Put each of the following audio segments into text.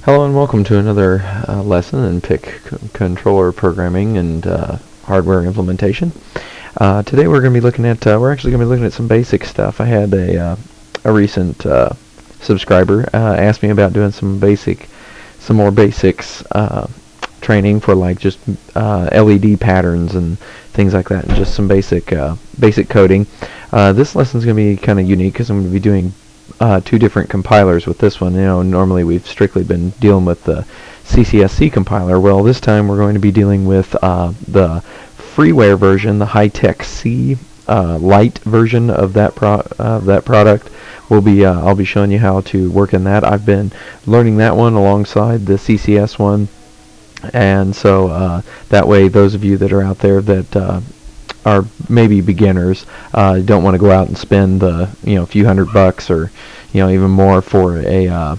Hello and welcome to another lesson in PIC controller programming and hardware implementation. Today we're going to be looking at some basic stuff. I had a recent subscriber ask me about doing some more basics training for like just LED patterns and things like that, and just some basic coding. This lesson is going to be kind of unique because I'm going to be doing two different compilers with this one. You know, normally we've strictly been dealing with the CCS C compiler. Well, this time we're going to be dealing with the freeware version, the HITECH C light version of that product. I'll be showing you how to work in that. I've been learning that one alongside the CCS one, and so that way those of you that are out there that are maybe beginners, don't want to go out and spend the few $100 or even more for a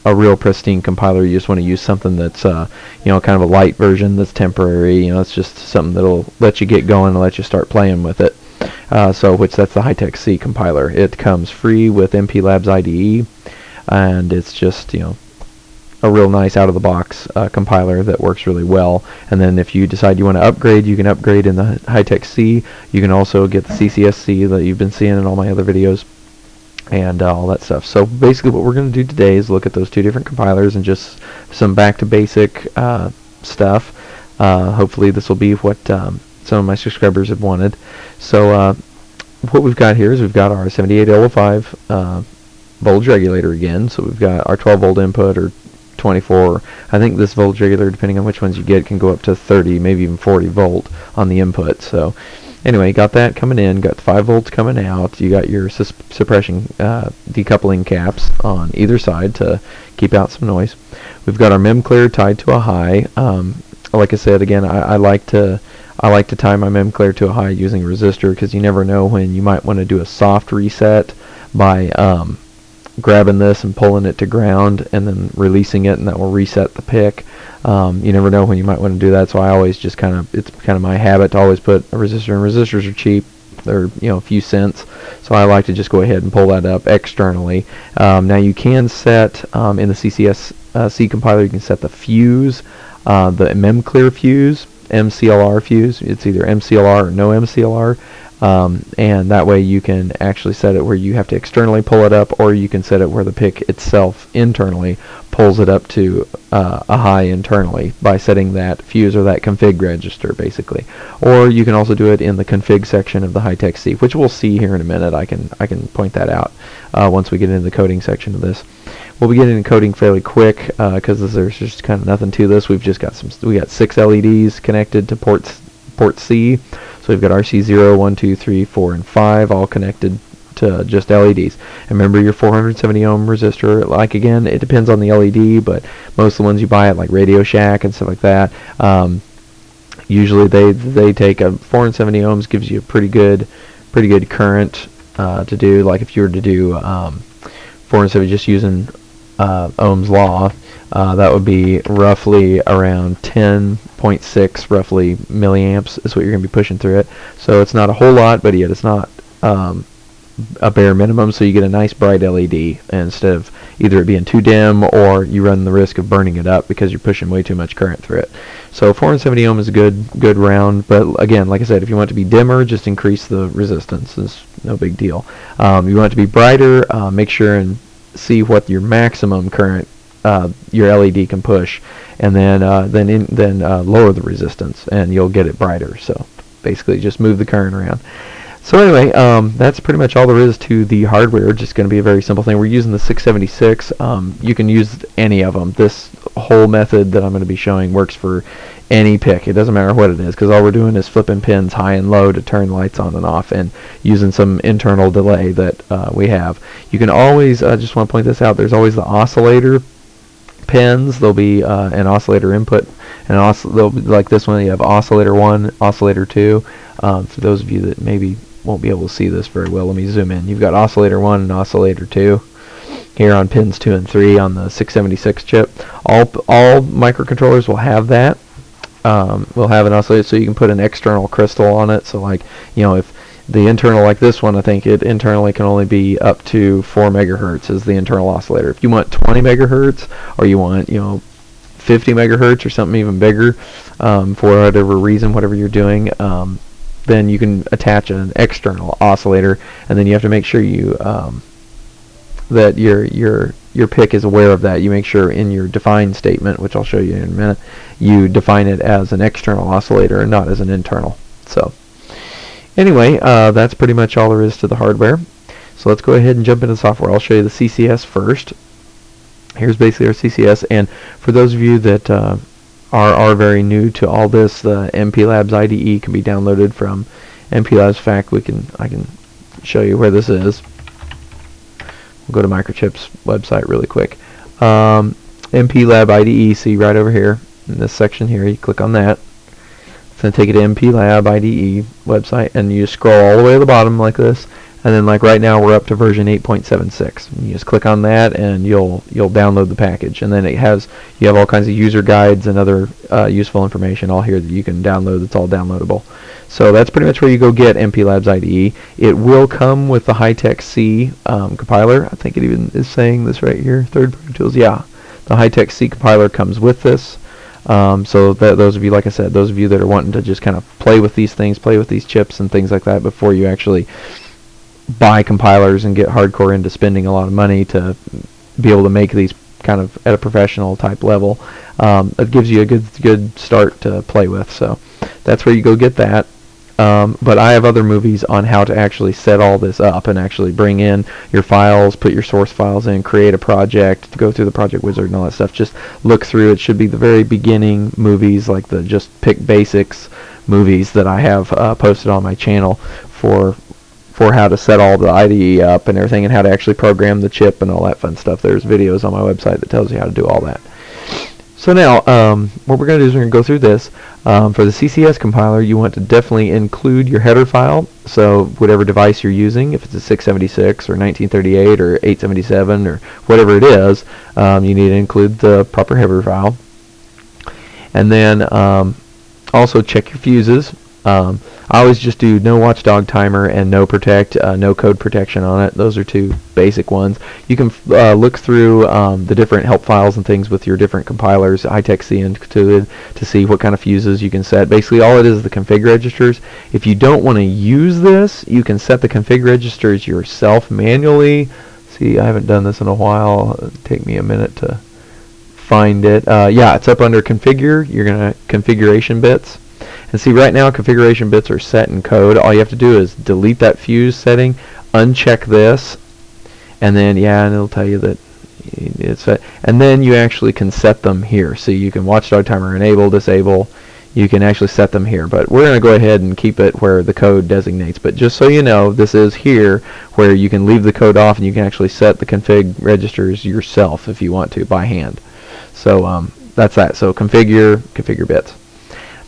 real pristine compiler. You just want to use something that's kind of a light version that's temporary. It's just something that'll let you get going and let you start playing with it. That's the HITECH C compiler. It comes free with Labs IDE, and it's just a real nice out-of-the-box compiler that works really well. And then if you decide you want to upgrade, you can upgrade in the HITECH C. You can also get the CCS C that you've been seeing in all my other videos and all that stuff. So basically what we're going to do today is look at those two different compilers and just some back-to-basic stuff. Hopefully this will be what some of my subscribers have wanted. So what we've got here is we've got our 78L05 voltage regulator again. So we've got our 12-volt input, or 24. I think this voltage regulator, depending on which ones you get, can go up to 30, maybe even 40 volt on the input. So anyway, got that coming in, got 5 volts coming out. You got your suppression decoupling caps on either side to keep out some noise. We've got our mem clear tied to a high. Like I said, again, I like to tie my mem clear to a high using a resistor, because you never know when you might want to do a soft reset by grabbing this and pulling it to ground and then releasing it, and that will reset the PIC. You never know when you might want to do that, so I always just it's kind of my habit to always put a resistor, and resistors are cheap. They're a few cents, so I like to just go ahead and pull that up externally. Now you can set in the CCS C compiler, you can set the fuse, the mem clear fuse, MCLR fuse. It's either MCLR or no MCLR. And that way you can actually set it where you have to externally pull it up, or you can set it where the PIC itself internally pulls it up to a high internally by setting that fuse or that config register, basically. Or you can also do it in the config section of the HITECH C, which we'll see here in a minute. I can point that out once we get into the coding section of this. We'll be getting into coding fairly quick because there's just kind of nothing to this. We got 6 LEDs connected to port C. So we've got RC0, 1, 2, 3, 4, and 5 all connected to just LEDs. And remember your 470 ohm resistor. Like, again, it depends on the LED, but most of the ones you buy at like Radio Shack and stuff like that, usually they take a 470 ohms gives you a pretty good current to do. Like if you were to do 470 just using Ohm's law, that would be roughly around 10.6 roughly milliamps is what you're going to be pushing through it. So it's not a whole lot, but yet it's not a bare minimum, so you get a nice bright LED instead of either it being too dim or you run the risk of burning it up because you're pushing way too much current through it. So 470 ohm is a good round, but again, like I said, if you want it to be dimmer, just increase the resistance. It's no big deal. You want it to be brighter, make sure and see what your maximum current your LED can push, and then lower the resistance, and you'll get it brighter. So basically, just move the current around. So anyway, that's pretty much all there is to the hardware. Just going to be a very simple thing. We're using the 676. You can use any of them. This whole method that I'm going to be showing works for any PIC. It doesn't matter what it is, because all we're doing is flipping pins high and low to turn lights on and off, and using some internal delay that we have. You can always, just want to point this out, there's always the oscillator pins. There'll be an oscillator input, and they'll be like this one. You have oscillator 1, oscillator 2. For those of you that maybe won't be able to see this very well, let me zoom in. You've got oscillator 1 and oscillator 2 here on pins 2 and 3 on the 676 chip. All microcontrollers will have that. We'll have an oscillator, so you can put an external crystal on it. So like, if The internal, like this one, I think it internally can only be up to 4 megahertz as the internal oscillator. If you want 20 megahertz, or you want 50 megahertz or something even bigger, for whatever reason, whatever you're doing, then you can attach an external oscillator, and then you have to make sure you that your PIC is aware of that. You make sure in your define statement, which I'll show you in a minute, you define it as an external oscillator and not as an internal. So anyway, that's pretty much all there is to the hardware. So let's go ahead and jump into the software. I'll show you the CCS first. Here's basically our CCS, and for those of you that are very new to all this, the Labs IDE can be downloaded from Labs. In fact, I can show you where this is. We'll go to Microchip's website really quick. Lab IDE, see right over here in this section here. You click on that. It's going to take you to Lab IDE website, and you just scroll all the way to the bottom like this. And then, like right now, we're up to version 8.76. You just click on that, and you'll download the package. And then you have all kinds of user guides and other useful information all here that you can download. That's all downloadable. So that's pretty much where you go get Labs IDE. It will come with the HITECH C compiler. I think it even is saying this right here. Third-party tools. Yeah, the HITECH C compiler comes with this. So that those of you, like I said, those of you that are wanting to just kind of play with these things, play with these chips and things like that before you actually buy compilers and get hardcore into spending a lot of money to be able to make these kind of at a professional type level, it gives you a good start to play with. So that's where you go get that. But I have other movies on how to actually set all this up and actually bring in your files, put your source files in, create a project, go through the project wizard and all that stuff. Just look through. It should be the very beginning movies, like the just pick basics movies that I have posted on my channel for how to set all the IDE up and everything, and how to actually program the chip and all that fun stuff. There's videos on my website that tells you how to do all that. So now, what we're going to do is we're going to go through this. For the CCS compiler, you want to definitely include your header file. So whatever device you're using, if it's a 676 or 1938 or 877 or whatever it is, you need to include the proper header file. And then also check your fuses. I always just do no watchdog timer and no protect, no code protection on it. Those are two basic ones. You can look through the different help files and things with your different compilers, HITECH C included, to see what kind of fuses you can set. Basically, all it is the config registers. If you don't want to use this, you can set the config registers yourself manually. See, I haven't done this in a while. It'll take me a minute to find it. Yeah, it's up under configure. You're going to configuration bits. And see, right now configuration bits are set in code. All you have to do is delete that fuse setting, uncheck this, and then and it'll tell you that it's set. And then you actually can set them here. So you can watchdog timer enable, disable. You can actually set them here. But we're going to go ahead and keep it where the code designates. But just so you know, this is here where you can leave the code off and you can actually set the config registers yourself if you want to by hand. So that's that. So configure bits.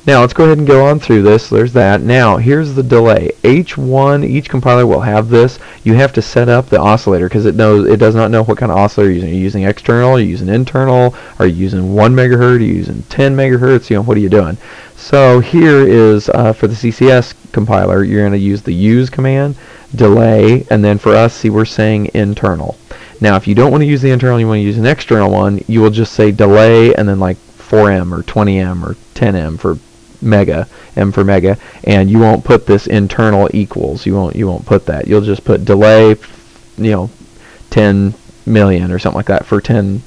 Now let's go ahead and go on through this. There's that. Now here's the delay. Each compiler will have this. You have to set up the oscillator because it does not know what kind of oscillator you're using. Are you using external? Are you using internal? Are you using 1 megahertz? Are you using 10 megahertz? What are you doing? So here is for the CCS compiler, you're going to use the use command, delay, and then for us, see, we're saying internal. Now if you don't want to use the internal, you want to use an external one, you will just say delay and then like 4M or 20M or 10M for mega, M for mega, and you won't put this internal equals. You won't put that. You'll just put delay, 10 million or something like that for 10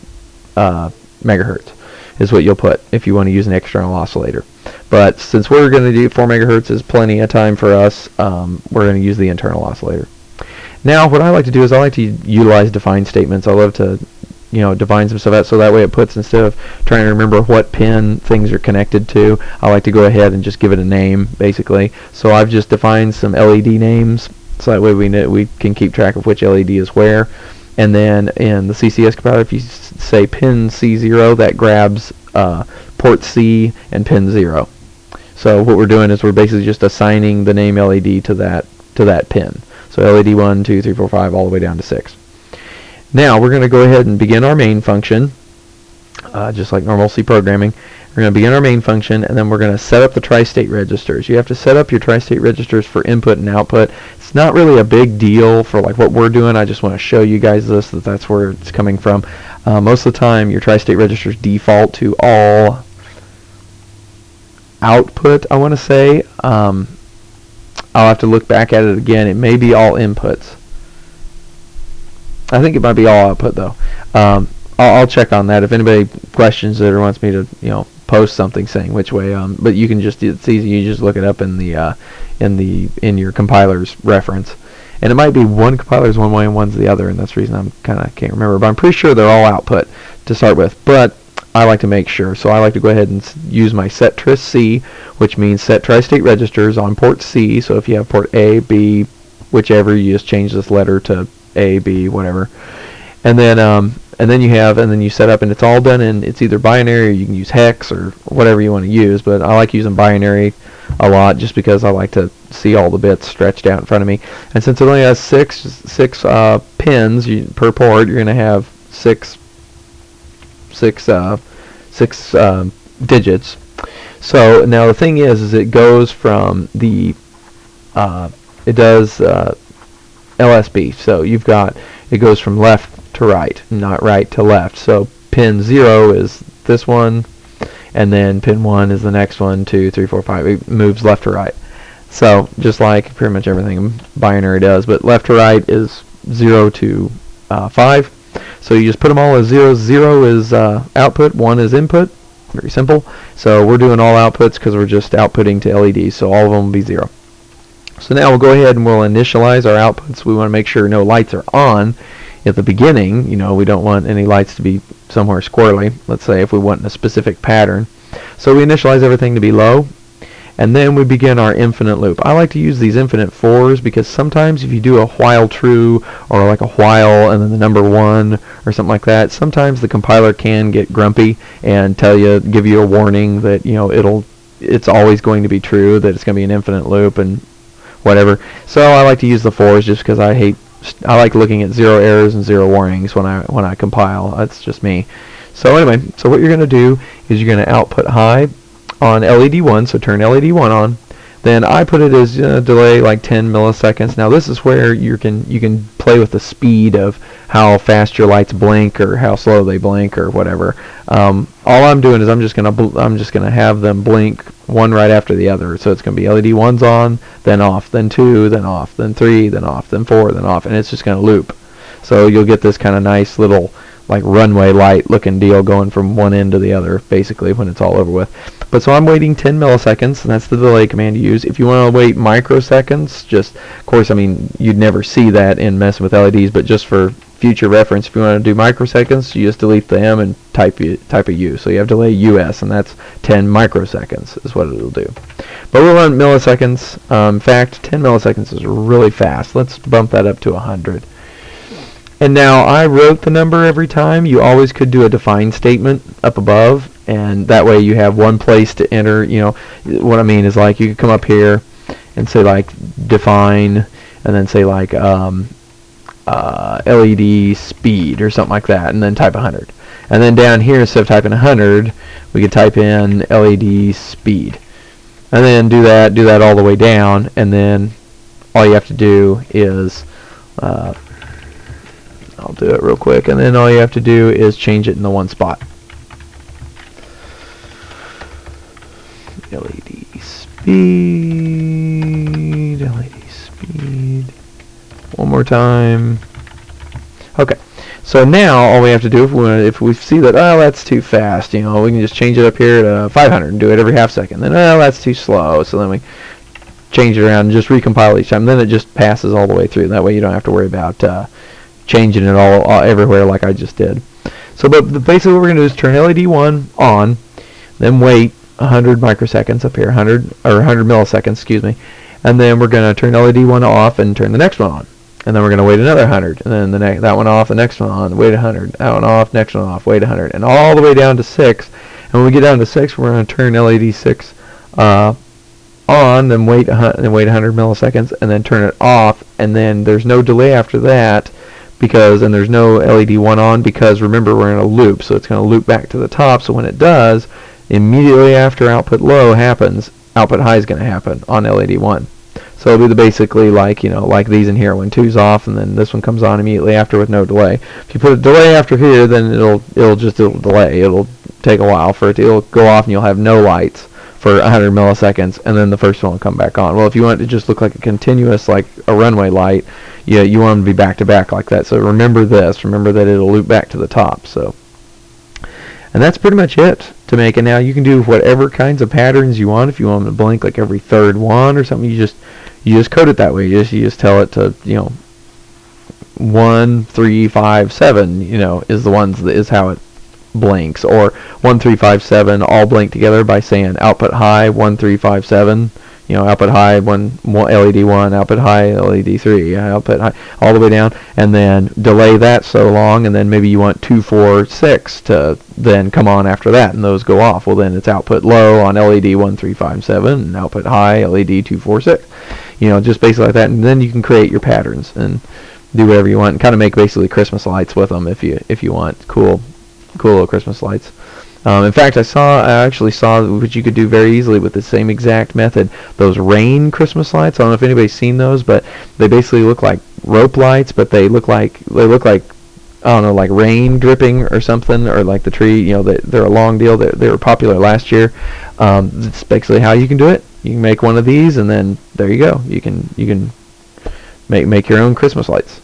megahertz is what you'll put if you want to use an external oscillator. But since we're going to do 4 megahertz is plenty of time for us, we're going to use the internal oscillator. Now what I like to do is I like to utilize define statements. I love to define some stuff out, so that way it puts, instead of trying to remember what pin things are connected to, I like to go ahead and just give it a name, basically. So I've just defined some LED names, so that way we can keep track of which LED is where. And then in the CCS compiler, if you say pin C0, that grabs port C and pin 0. So what we're doing is we're basically just assigning the name LED to that pin. So LED 1, 2, 3, 4, 5, all the way down to 6. Now we're going to go ahead and begin our main function. just like normal C programming. We're going to begin our main function, and then we're going to set up the tri-state registers. You have to set up your tri-state registers for input and output. It's not really a big deal for like what we're doing. I just want to show you guys this, that's where it's coming from. Most of the time, your tri-state registers default to all output, I want to say. I'll have to look back at it again. It may be all inputs. I think it might be all output though. I'll check on that. If anybody questions it or wants me to, post something saying which way, but you can just, it's easy. You just look it up in the in your compiler's reference, and it might be one compiler's one way and one's the other, and that's the reason I'm can't remember. But I'm pretty sure they're all output to start with. But I like to make sure, so I like to go ahead and use my set tris C, which means set tri-state registers on port C. So if you have port A, B, whichever, you just change this letter to A, B, whatever, and then you set up, and it's all done in, it's either binary or you can use hex or whatever you want to use, but I like using binary a lot just because I like to see all the bits stretched out in front of me. And since it only has six pins per port, you're going to have six digits. So now the thing is it goes from the it does LSB. So it goes from left to right, not right to left. So pin 0 is this one, and then pin 1 is the next one, 2, 3, 4, 5. It moves left to right. So just like pretty much everything binary does, but left to right is 0 to 5. So you just put them all as 0. 0 is output, 1 is input. Very simple. So we're doing all outputs because we're just outputting to LEDs, so all of them will be 0. So now we'll go ahead and we'll initialize our outputs. We want to make sure no lights are on at the beginning. We don't want any lights to be somewhere squirrely, let's say, if we want a specific pattern. So we initialize everything to be low, and then we begin our infinite loop. I like to use these infinite fors because sometimes if you do a while true or like a while and then the number 1 or something like that, sometimes the compiler can get grumpy and give you a warning that it's always going to be true, that it's going to be an infinite loop and whatever. So I like to use the fors just because I like looking at 0 errors and 0 warnings when I compile. That's just me. So anyway, so what you're going to do is you're going to output high on LED 1, so turn LED 1 on. Then I put it as delay like 10 milliseconds. Now this is where you can play with the speed of how fast your lights blink or how slow they blink or whatever. All I'm doing is I'm just gonna have them blink one right after the other. So it's gonna be LED 1's on, then off, then 2, then off, then 3, then off, then 4, then off, and it's just gonna loop. So you'll get this kind of nice little like runway light looking deal going from one end to the other basically when it's all over with. But so I'm waiting 10 milliseconds, and that's the delay command to use. If you want to wait microseconds, of course, you'd never see that in messing with LEDs, but just for future reference, if you want to do microseconds, you just delete the M and type a U. So you have delay US, and that's 10 microseconds is what it'll do. But we'll run milliseconds. In fact, 10 milliseconds is really fast. Let's bump that up to 100. And now I wrote the number every time. You always could do a define statement up above, and that way you have one place to enter. What I mean is like you could come up here and say like define, and then say like LED speed or something like that, and then type 100. And then down here, instead of typing 100, we could type in LED speed, and then do that all the way down, and then all you have to do is I'll do it real quick, and then all you have to do is change it in the one spot. LED speed, LED speed. One more time. Okay. So now all we have to do if we see that that's too fast, we can just change it up here to 500 and do it every half second. Then that's too slow, so then we change it around and just recompile each time. Then it just passes all the way through. That way you don't have to worry about changing it all everywhere like I just did. So but basically what we're going to do is turn LED 1 on, then wait 100 microseconds up here, 100 milliseconds, excuse me, and then we're going to turn LED 1 off and turn the next one on. And then we're going to wait another 100, and then that one off, the next one on, wait 100, that one off, next one off, wait 100, and all the way down to 6. And when we get down to 6, we're going to turn LED 6 on, then wait 100 milliseconds, and then turn it off, and then there's no delay after that. because, and there's no LED 1 on, because remember we're in a loop, so it's going to loop back to the top. So when it does, immediately after output low happens, output high is going to happen on LED 1. So it'll be basically like, like these in here, when 2's off and then this one comes on immediately after with no delay. If you put a delay after here, then it'll delay. It'll take a while for it'll go off and you'll have no lights for 100 milliseconds, and then the first one will come back on. Well, if you want it to just look like a continuous, like a runway light, you want them to be back to back like that. So remember this. Remember that it'll loop back to the top. So, and that's pretty much it to make it. Now you can do whatever kinds of patterns you want. If you want them to blink like every third one or something, you just code it that way. You just tell it to 1, 3, 5, 7. Is the ones that is how it blinks, or 1, 3, 5, 7 all blink together by saying output high 1, 3, 5, 7. Output high one LED 1, output high LED 3, output high, all the way down, and then delay that so long, and then maybe you want 2, 4, 6 to then come on after that, and those go off. Well, then it's output low on LED 1, 3, 5, 7, and output high LED 2, 4, 6. Just basically like that, and then you can create your patterns and do whatever you want, and kind of make basically Christmas lights with them if you want cool little Christmas lights. In fact, I actually saw what you could do very easily with the same exact method. Those rain Christmas lights. I don't know if anybody's seen those, but they basically look like rope lights, but they look like I don't know, like rain dripping or something, or like the tree. They're a long deal. They were popular last year. It's basically how you can do it. You can make one of these, and then there you go. You can make your own Christmas lights.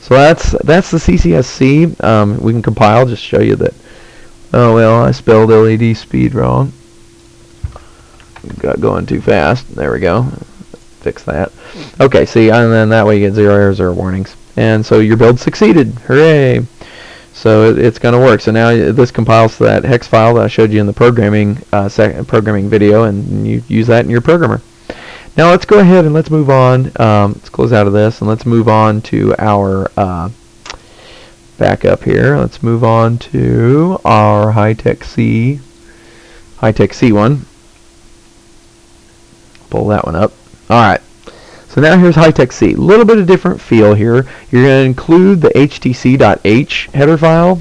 So that's the CCS C. We can compile. Just show you that. Oh well, I spelled LED speed wrong. Got going too fast. There we go. Fix that. Okay, see, and then that way you get 0 errors, 0 warnings. And so your build succeeded. Hooray! So it's going to work. So now this compiles to that hex file that I showed you in the programming video, and you use that in your programmer. Now let's go ahead and let's move on. Let's close out of this, and let's move on to our back up here. Let's move on to our HITECH C one. Pull that one up. Alright, so now here's HITECH C. A little bit of different feel here. You're going to include the htc.h header file.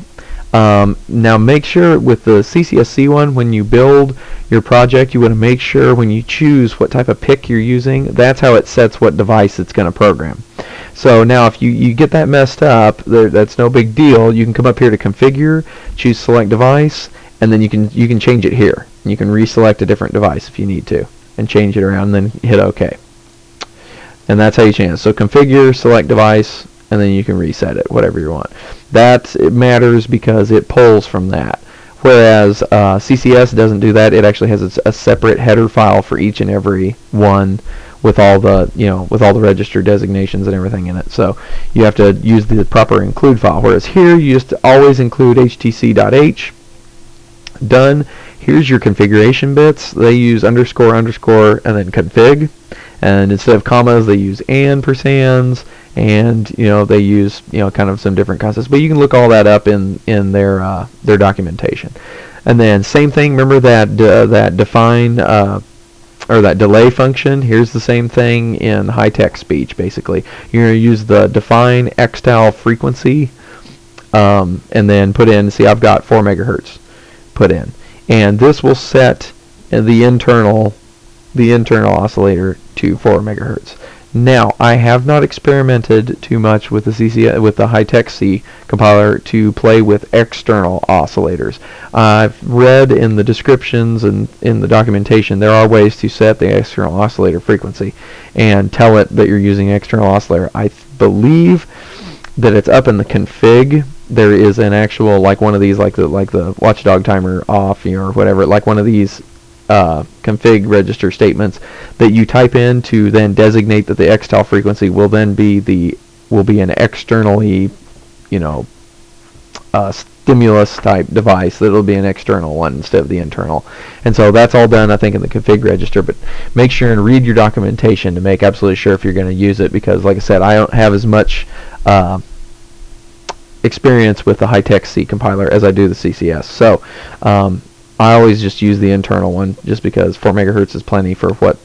Now make sure with the CCS C one, when you build your project, you want to make sure when you choose what type of PIC you're using, that's how it sets what device it's going to program. So now if you get that messed up, that's no big deal. You can come up here to configure, choose select device, and then you can change it here. You can reselect a different device if you need to, and change it around, and then hit OK. And that's how you change it. So configure, select device, and then you can reset it, whatever you want. It matters because it pulls from that. Whereas CCS doesn't do that. It actually has a separate header file for each and every one, with all the register designations and everything in it. So you have to use the proper include file. Whereas here you just always include htc.h. Done. Here's your configuration bits. They use underscore underscore and then config. And instead of commas, they use ampersands, and they use kind of some different concepts. But you can look all that up in their documentation. And then same thing. Remember that define or that delay function. Here's the same thing in high-tech speech. Basically, you're going to use the define xtal frequency, and then put in. See, I've got 4 megahertz put in, and this will set the internal oscillator to 4 megahertz. Now, I have not experimented too much with the HITECH C compiler to play with external oscillators. I've read in the descriptions and in the documentation there are ways to set the external oscillator frequency and tell it that you're using external oscillator. I believe that it's up in the config. There is an actual, like one of these, like the watchdog timer off, or whatever, like one of these config register statements that you type in to then designate that the xtal frequency will then be an externally stimulus type device. That'll be an external one instead of the internal. And so that's all done, I think, in the config register. But make sure and read your documentation to make absolutely sure if you're going to use it, because like I said, I don't have as much experience with the HITECH C compiler as I do the CCS. So I always just use the internal one, just because 4 megahertz is plenty for what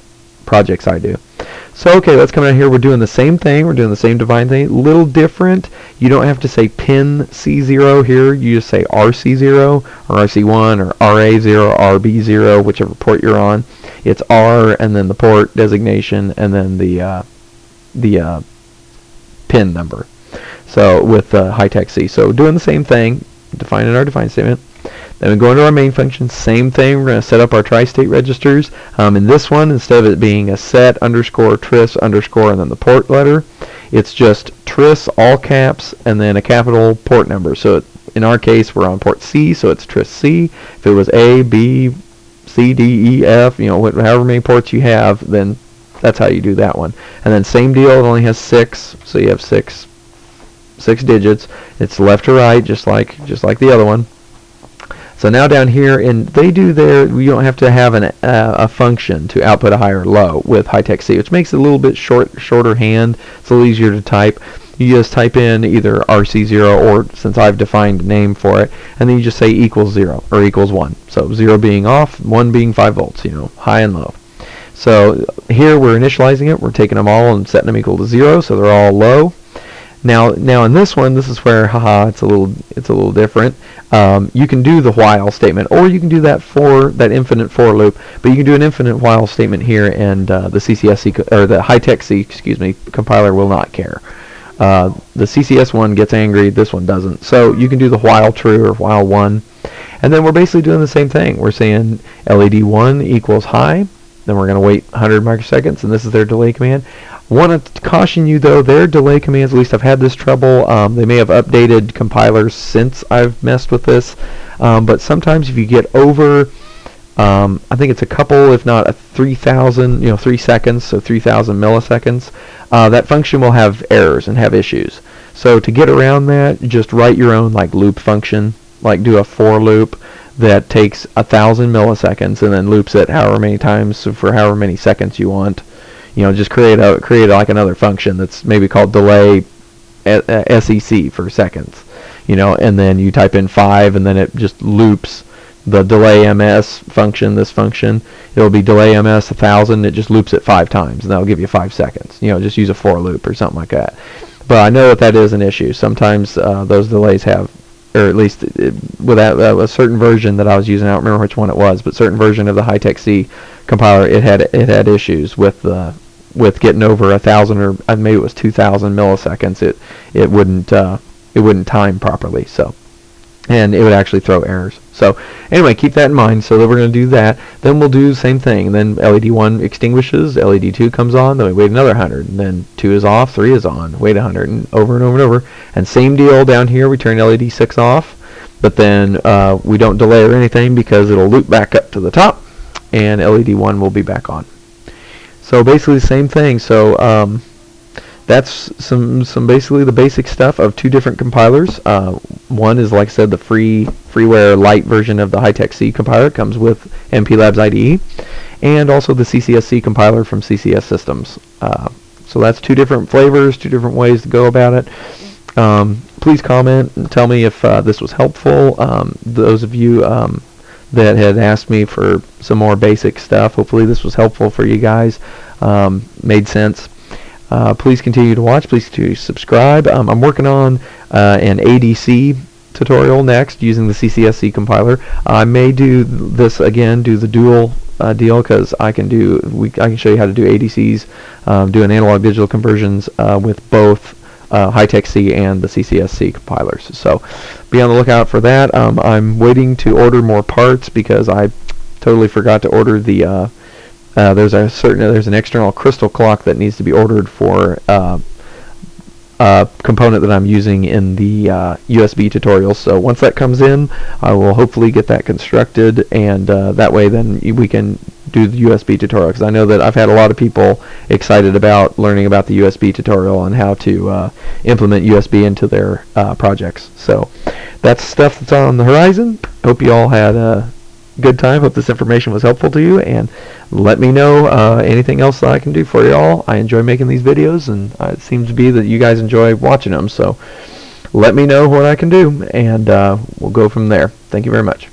projects I do. So okay, let's come out here. We're doing the same thing. We're doing the same divide thing. A little different. You don't have to say pin C0 here. You just say RC0 or RC1 or RA0 or RB0, whichever port you're on. It's R and then the port designation and then the pin number. So with HITECH C. So doing the same thing, defining our define statement. Then we go into our main function, same thing, we're going to set up our tri-state registers. In this one, instead of it being a set underscore tris underscore and then the port letter, it's just tris all caps and then a capital port number. So in our case, we're on port C, so it's tris C. If it was A, B, C, D, E, F, you know, however many ports you have, then that's how you do that one. And then same deal, it only has 6, so you have six digits. It's left to right, just like the other one. So now down here, and they do there, you don't have to have a function to output a high or low with HITECH C, which makes it a little bit shorter hand. It's a little easier to type. You just type in either RC0 or, since I've defined a name for it, and then you just say equals 0 or equals 1. So 0 being off, 1 being 5 volts, you know, high and low. So here we're initializing it. We're taking them all and setting them equal to 0, so they're all low. Now in this one, this is where, it's a little different. You can do the while statement, or you can do that infinite for loop. But you can do an infinite while statement here, and the CCS C or the HITECH C, excuse me, compiler will not care. The CCS one gets angry. This one doesn't. So you can do the while true or while 1, and then we're basically doing the same thing. We're saying LED 1 equals high. Then we're going to wait 100 microseconds, and this is their delay command. Want to caution you though, their delay commands, at least I've had this trouble, they may have updated compilers since I've messed with this, but sometimes if you get over, I think it's a couple, if not 3,000, 3 seconds, so 3,000 milliseconds, that function will have errors and have issues. So to get around that, just write your own like loop function, like do a for loop that takes 1,000 milliseconds and then loops it however many times for however many seconds you want. You know, just create like another function that's maybe called delay SEC for seconds, you know, and then you type in 5 and then it just loops the delay ms function, this function. It'll be delay ms 1,000, it just loops it 5 times and that'll give you 5 seconds. You know, just use a for loop or something like that. But I know that is an issue. Sometimes those delays have, or at least with a certain version that I was using, I don't remember which one it was, but certain version of the HITECH C compiler, it had issues with getting over 1,000 or maybe it was 2,000 milliseconds. It wouldn't time properly. So, and it would actually throw errors. So anyway, keep that in mind. So that we're going to do that. Then we'll do the same thing. And then LED 1 extinguishes, LED 2 comes on, then we wait another 100. And then 2 is off, 3 is on, wait 100, and over and over and over. And same deal down here, we turn LED 6 off, but then we don't delay or anything because it'll loop back up to the top, and LED 1 will be back on. So basically the same thing. So that's some basically the basic stuff of 2 different compilers. One is, like I said, the freeware light version of the HITECH C compiler. It comes with Labs IDE, and also the CCS C compiler from CCS Systems. So that's 2 different flavors, 2 different ways to go about it. Please comment and tell me if this was helpful. Those of you that had asked me for some more basic stuff, hopefully this was helpful for you guys, made sense. Please continue to watch, please continue to subscribe. I'm working on an ADC tutorial next using the CCS C compiler. I may do this again, do the dual deal, because I can show you how to do ADCs, doing analog digital conversions with both HITECH C and the CCS C compilers. So be on the lookout for that. I'm waiting to order more parts because I totally forgot to order the there's an external crystal clock that needs to be ordered for a component that I'm using in the USB tutorial. So once that comes in, I will hopefully get that constructed, and that way then we can do the USB tutorial, because I know that I've had a lot of people excited about learning about the USB tutorial and how to implement USB into their projects. So that's stuff that's on the horizon. Hope you all had a good time. Hope this information was helpful to you, and let me know anything else that I can do for you all. I enjoy making these videos, and it seems to be that you guys enjoy watching them. So let me know what I can do, and we'll go from there. Thank you very much.